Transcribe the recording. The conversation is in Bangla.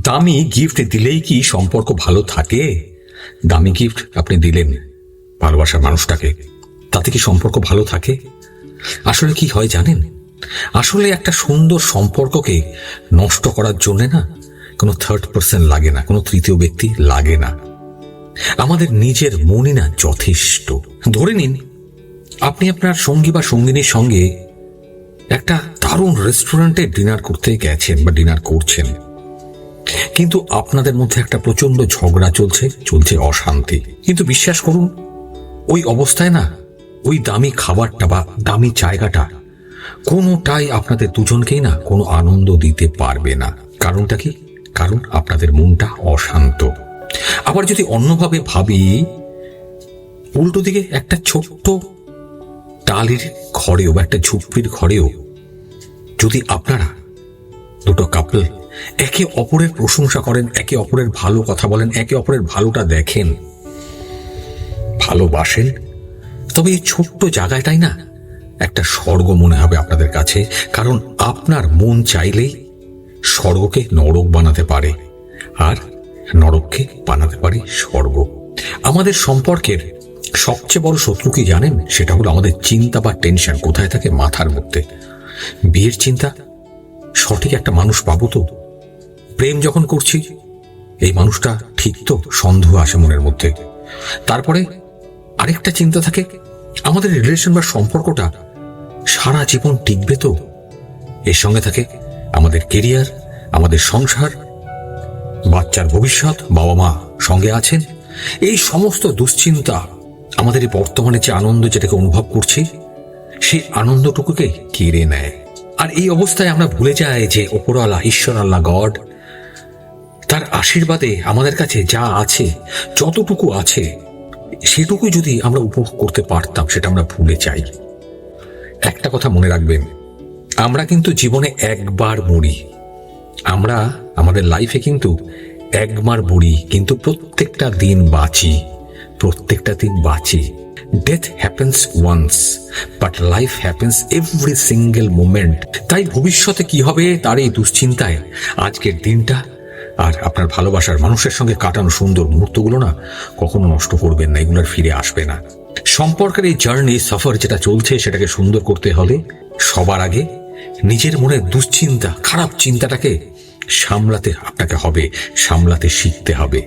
দামি গিফট দিলেই কি সম্পর্ক ভালো থাকে? দামি গিফট আপনি দিলেন ভালোবাসার মানুষটাকে, তাতে কি সম্পর্ক ভালো থাকে? আসলে কি হয় জানেন, আসলে একটা সুন্দর সম্পর্ককে নষ্ট করার জন্য না কোনো থার্ড পার্সন লাগে না, কোনো তৃতীয় ব্যক্তি লাগে না। আমাদের নিজের মনই না যথেষ্ট। ধরে নিন আপনি আপনার সঙ্গী বা সঙ্গিনীর সঙ্গে একটা দারুণ রেস্টুরেন্টে ডিনার করতে গেছেন বা ডিনার করছেন, কিন্তু আপনাদের মধ্যে একটা প্রচন্ড ঝগড়া চলছে অশান্তি। কিন্তু বিশ্বাস করুন, ওই অবস্থায় না ওই দামি খাবারটা বা দামি জায়গাটা কোনোটাই আপনাদের দুজনকেই না কোনো আনন্দ দিতে পারবে না। কারণটা কি? কারণ আপনাদের মনটা অশান্ত। আবার যদি অন্যভাবে ভাবি, উল্টো দিকে একটা ছোট্ট টালির ঘরেও বা একটা ঝুপড়ির ঘরেও যদি আপনারা দুটো কাপল একে অপরের প্রশংসা করেন, একে অপরের ভালো কথা বলেন, একে অপরের ভালোটা দেখেন, ভালোবাসেন, তবে এই ছোট্ট জায়গাটাই না একটা স্বর্গ মনে হবে আপনাদের কাছে। কারণ আপনার মন চাইলেই স্বর্গকে নরক বানাতে পারে, আর নরককে বানাতে পারে স্বর্গ। আমাদের সম্পর্কের সবচেয়ে বড় শত্রু কি জানেন? সেটা হলো আমাদের চিন্তা বা টেনশন। কোথায় থাকে? মাথার মধ্যে। বিয়ের চিন্তা, সঠিক একটা মানুষ পাবো তো? প্রেম যখন করছি, এই মানুষটা ঠিক তো? সন্দেহ আসে মনের মধ্যে। তারপরে আরেকটা চিন্তা থাকে, আমাদের রিলেশন বা সম্পর্কটা সারা জীবন টিকবে তো? এর সঙ্গে থাকে আমাদের কেরিয়ার, আমাদের সংসার, বাচ্চার ভবিষ্যৎ, বাবা মা সঙ্গে আছেন। এই সমস্ত দুশ্চিন্তা আমাদের এই বর্তমানে যে আনন্দ যেটাকে অনুভব করছি, সেই আনন্দটুকুকে কেড়ে নেয়। আর এই অবস্থায় আমরা ভুলে যাই যে ওপরওয়ালা, ঈশ্বর, আল্লাহ, গড, তার আশীর্বাদে আমাদের কাছে যা আছে, যতটুকু আছে, সেটুকু যদি আমরা উপভোগ করতে পারতাম, সেটা আমরা ভুলে যাই। একটা কথা মনে রাখবেন, আমরা কিন্তু জীবনে একবার মরি। আমরা আমাদের লাইফে কিন্তু একবার মরি, কিন্তু প্রত্যেকটা দিন বাঁচি, প্রত্যেকটা দিন বাঁচি। Death happens once, but life happens every single moment. তাই ভবিষ্যতে কি হবে তার এই দুশ্চিন্তায় আজকের দিনটা আর আপনার ভালোবাসার মানুষের সঙ্গে কাটানো সুন্দর মুহূর্তগুলো না কখনো নষ্ট করবেন না, এগুলোর ফিরে আসবে না। সম্পর্কের এই জার্নি, সফর যেটা চলছে, সেটাকে সুন্দর করতে হলে সবার আগে নিজের মনের দুশ্চিন্তা, খারাপ চিন্তাটাকে সামলাতে আপনাকে হবে, সামলাতে শিখতে হবে।